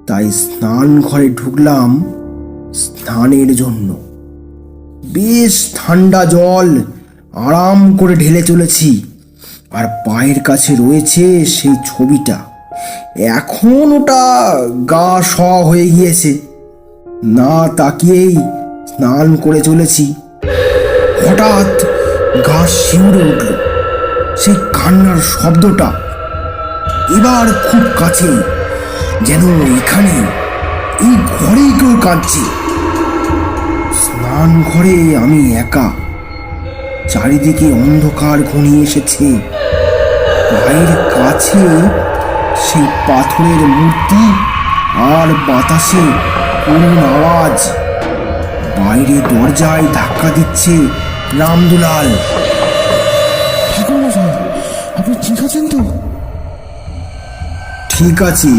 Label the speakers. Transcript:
Speaker 1: তাই স্নান ঘরে ঢুকলাম স্নানের জন্য। বেশ ঠান্ডা জল আরাম করে ঢেলে চলেছি, আর পায়ের কাছে রয়েছে সেই ছবিটা। এখন ওটা গা স হয়ে গিয়েছে, না তাকিয়েই স্নান করে চলেছি। হঠাৎ গা শিউরে উঠল সেই কান্নার শব্দটা। এবার খুব কাছে, যেন এখানে এই ঘরেই কেউ কাঁদছে। স্নান ঘরে আমি একা, চারিদিকে অন্ধকার ঘনিয়ে এসেছে। পায়ের কাছে সেই পাথরের মূর্তি, আর বাতাসে করুণ আওয়াজ। বাইরে দরজায় ধাক্কা দিচ্ছে রামদুলাল।
Speaker 2: ঠাকুরমশাই, আপনি ঠিক আছেন তো?
Speaker 1: ঠিক আছি।